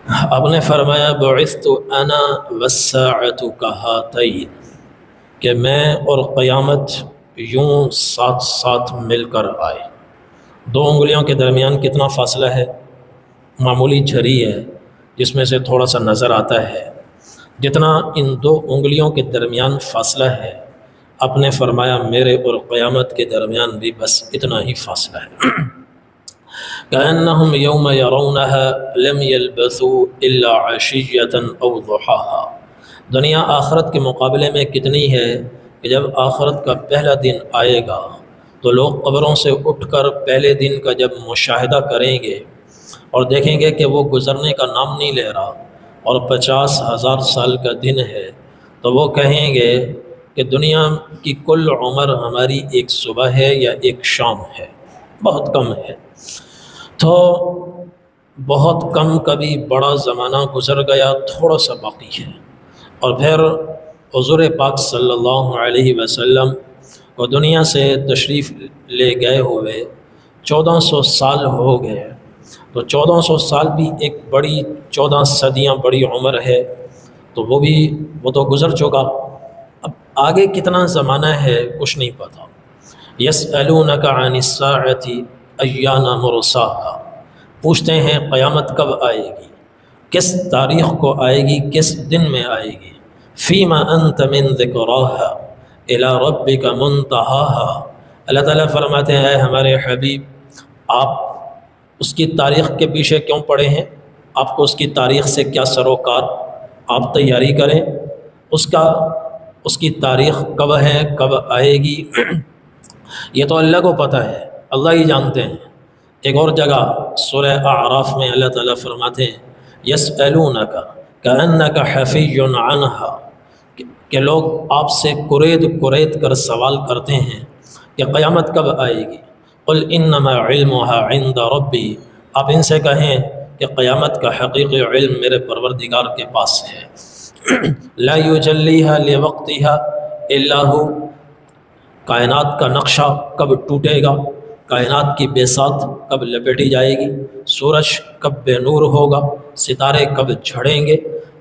آپ نے فرمایا بعثت انا والساعۃ کہاتین، کہ میں اور قیامت یوں ساتھ ساتھ مل کر آئے۔ دو انگلیوں کے درمیان کتنا فاصلہ ہے؟ معمولی جھری ہے جس میں سے تھوڑا سا نظر آتا ہے، جتنا ان دو انگلیوں کے درمیان فاصلہ ہے، آپ نے فرمایا میرے اور قیامت کے درمیان بھی بس اتنا ہی فاصلہ ہے۔ كأنهم يوم يرونها لم يلبثوا إلا عشية أو ضحاها۔ دنیا آخرت کے مقابلے میں کتنی ہے کہ جب آخرت کا پہلا دن آئے گا تو لوگ قبروں سے اٹھ کر پہلے دن کا جب مشاہدہ کریں گے اور دیکھیں گے کہ وہ گزرنے کا نام نہیں لے رہا اور 50,000 سال کا دن ہے، تو وہ کہیں گے کہ دنیا کی کل عمر ہماری ایک صبح ہے یا ایک شام ہے، بہت کم ہے۔ تو بہت کم کبھی بڑا زمانہ گزر گیا، تھوڑا سا باقی ہے۔ اور پھر حضور پاک صلی اللہ علیہ وسلم کو دنیا سے تشریف لے گئے ہوئے 1400 سال ہو گئے، تو 1400 سال بھی ایک بڑی 14 صدیاں بڑی عمر ہے، تو وہ تو گزر چکا۔ اب آگے کتنا زمانہ ہے کچھ نہیں پتہ۔ یسألونک عن الساعۃ ایان مرساہا، پوچھتے ہیں قیامت کب آئے گی، کس تاریخ کو آئے گی، کس دن میں آئے گی۔ فیما انت من ذکراہا الی ربک منتہاہا، اللہ تعالیٰ فرماتے ہیں اے ہمارے حبیب، آپ اس کی تاریخ کے پیچھے کیوں پڑے ہیں؟ آپ کو اس کی تاریخ سے کیا سروکار؟ آپ تیاری کریں، اس کی تاریخ کب ہے، کب آئے گی، یہ تو اللہ کو پتہ ہے، اللہ ہی جانتے ہیں۔ ایک اور جگہ سورہ اعراف میں اللہ تعالیٰ فرماتے ہیں یسألونک کأنک حفی عنہا، کہ لوگ آپ سے کرید کر سوال کرتے ہیں کہ قیامت کب آئے گی۔ قل انما علمها عند ربی، آپ ان سے کہیں کہ قیامت کا حقیقی علم میرے پروردگار کے پاس ہے۔ لا یجلیها لوقتها الا هو، کائنات کا نقشہ کب ٹوٹے گا، کائنات کی بیسات کب لپیٹی جائے گی، سورج کب بے نور ہوگا، ستارے کب جھڑیں گے،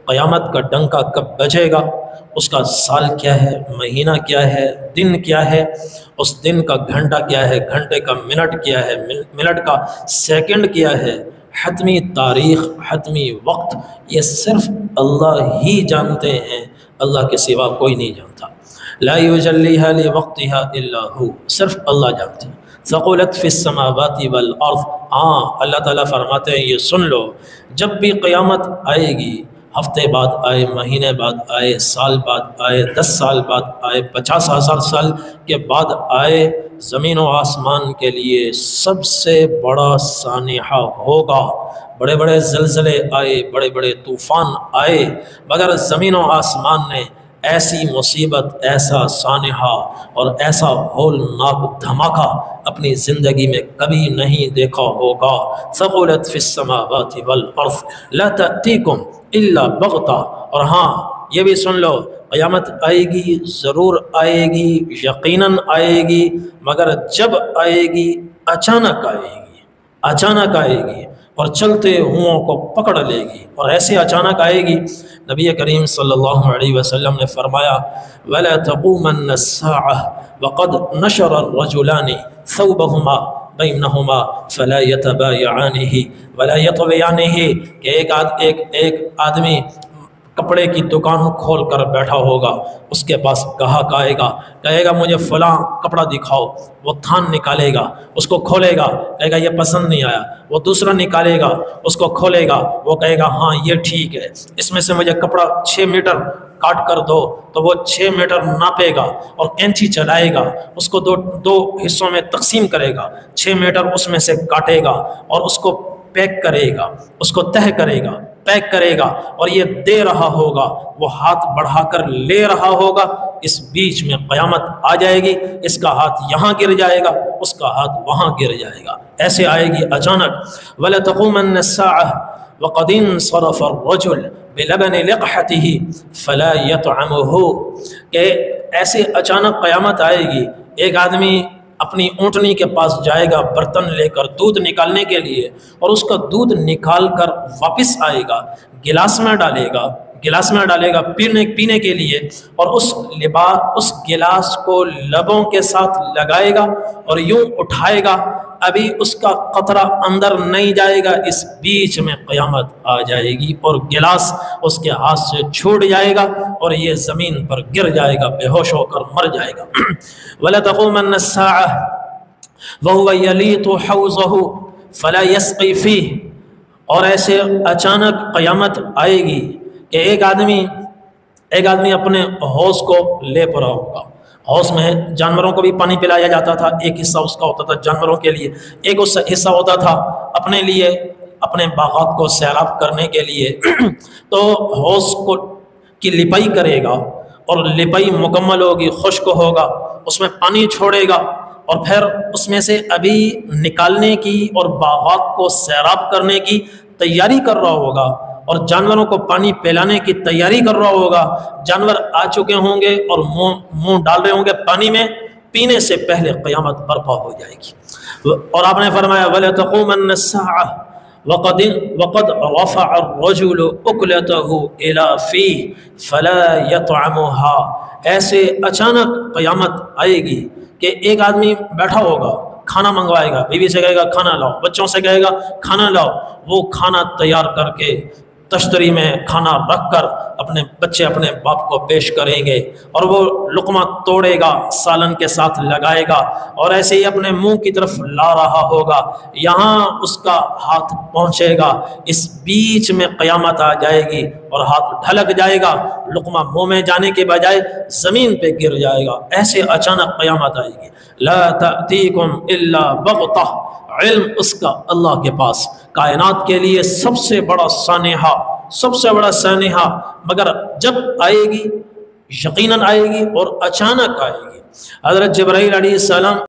قیامت کا ڈنکا کب بجے گا، اس کا سال کیا ہے، مہینہ کیا ہے، دن کیا ہے، اس دن کا گھنٹہ کیا ہے، گھنٹے کا منٹ کیا ہے، منٹ کا سیکنڈ کیا ہے، حتمی تاریخ، حتمی وقت، یہ صرف اللہ ہی جانتے ہیں، اللہ کے سوا کوئی نہیں جانتا۔ لا یجلیہا لوقتہا الا ہو، صرف اللہ جانتے ہیں۔ ثقلت فی السماوات والارض، ہاں اللہ تعالیٰ فرماتے ہیں یہ سن لو، جب بھی قیامت آئے گی، ہفتے بعد آئے، مہینے بعد آئے، سال بعد آئے، 10 سال بعد آئے، 50,000 سال کے بعد آئے، زمین و آسمان کے لیے سب سے بڑا سانحہ ہوگا۔ بڑے بڑے زلزلے آئے، بڑے بڑے طوفان آئے، مگر زمین و آسمان نے ایسی مصیبت، ایسا سانحہ اور ایسا ہولناک دھماکہ اپنی زندگی میں کبھی نہیں دیکھا ہوگا۔ ثقلت فی السماوات والارض لا تأتیکم الا بغتہ، اور ہاں یہ بھی سن لو قیامت آئے گی، ضرور آئے گی، یقیناً آئے گی، مگر جب آئے گی اچانک آئے گی، اچانک آئے گی اور چلتے ہوں کو پکڑ لے گی، اور ایسے اچانک آئے گی۔ نبی کریم صلی اللہ علیہ وسلم نے فرمایا وَلَا تَقُومَنَّ السَّاعَةُ وَقَدْ نَشَرَ الرَّجُلَانِ ثَوْبَهُمَا بَيْنَهُمَا فَلَا يَتَبَايَعَانِهِ وَلَا يَطْوِيَانِهِ، کہ ایک آدمی کپڑے کی دکان کھول کر بیٹھا ہوگا، اس کے پاس گاہک آئے گا، کہے گا مجھے فلاں کپڑا دکھاؤ، وہ تھان نکالے گا، اس کو کھولے گا، کہے گا یہ پسند نہیں آیا، وہ دوسرا نکالے گا، اس کو کھولے گا، وہ کہے گا ہاں یہ ٹھیک ہے، اس میں سے مجھے کپڑا 6 میٹر کاٹ کر دو، تو وہ 6 میٹر ناپے گا اور کینچی چلائے گا، اس کو دو حصوں میں تقسیم کرے گا، 6 میٹر اس میں سے کاٹے گا اور اس کو پیک کرے گا، اس کو تہہ کرے گا، پیک کرے گا، اور یہ دے رہا ہوگا، وہ ہاتھ بڑھا کر لے رہا ہوگا، اس بیچ میں قیامت آ جائے گی، اس کا ہاتھ یہاں گر جائے گا، اس کا ہاتھ وہاں گر جائے گا، ایسے آئے گی اچانک۔ وَلَا تَقُومَنَّ السَّاعَةُ وَقَدْ انصَرَفَ الرَّجُلُ بِلَبَنِ لِقْحَتِهِ فَلَا يَطْعَمُهُ، کہ ایسے اچانک قیامت آئے گی، ایک آدمی اپنی اونٹنی کے پاس جائے گا برتن لے کر دودھ نکالنے کے لیے، اور اس کا دودھ نکال کر واپس آئے گا، گلاس میں ڈالے گا پینے کے لیے، اور اس گلاس کو لبوں کے ساتھ لگائے گا اور یوں اٹھائے گا، ابھی اس کا قطرہ اندر نہیں جائے گا، اس بیچ میں قیامت آ جائے گی اور گلاس اس کے ہاتھ سے چھوٹ جائے گا اور یہ زمین پر گر جائے گا، بے ہوش ہو کر مر جائے گا۔ وَلَتَقُومَنَّ السَّاعَةُ وَهُوَ يَلِيطُ حَوْضَهُ فَلَا يَسْقِي فِيهِ، اور ایسے اچانک قیامت آئے گی کہ ایک آدمی اپنے حوض کو لیپ رہا ہوگا۔ حوض میں جانوروں کو بھی پانی پلایا جاتا تھا، ایک حصہ اس کا ہوتا تھا جانوروں کے لیے، ایک حصہ ہوتا تھا اپنے لیے، اپنے باغات کو سیراب کرنے کے لیے۔ تو حوض کی لپائی کرے گا، اور لپائی مکمل ہوگی، خشک ہوگا، اس میں پانی چھوڑے گا، اور پھر اس میں سے ابھی نکالنے کی اور باغات کو سیراب کرنے کی تیاری کر رہا ہوگا، اور جانوروں کو پانی پلانے کی تیاری کر رہا ہوگا۔ جانور آ چکے ہوں گے اور منہ ڈال رہے ہوں گے پانی میں، پینے سے پہلے قیامت برپا ہو جائے گی۔ اور آپ نے فرمایا وَلَتَقُومَنَّ السَّاعَةُ وَقَدْ رَفَعَ الرَّجُلُ أُكْلَتَهُ إِلَى فِيهِ فَلَا يَطْعَمُهَا، ایسے اچانک قیامت آئے گی کہ ایک آدمی بیٹھا ہوگا، کھانا منگوائے گا، بیوی سے کہے گا کھانا لاؤ، بچوں سے کہے گا کھانا لاؤ، وہ کھانا تیار کر کے تشتری میں کھانا رکھ کر بچے اپنے باپ کو پیش کریں گے، اور وہ لقمہ توڑے گا، سالن کے ساتھ لگائے گا، اور ایسے ہی اپنے منہ کی طرف لا رہا ہوگا، یہاں اس کا ہاتھ پہنچے گا، اس بیچ میں قیامت آ جائے گی اور ہاتھ ڈھلک جائے گا، لقمہ منہ میں جانے کے بجائے زمین پہ گر جائے گا۔ ایسے اچانک قیامت آئے گی۔ لا تأتیکم الا بغتہ، علم اس کا اللہ کے پاس، کائنات کے لیے سب سے بڑا سانحہ، مگر جب آئے گی یقیناً آئے گی اور اچانک آئے گی۔ حضرت جبرائیل علیہ السلام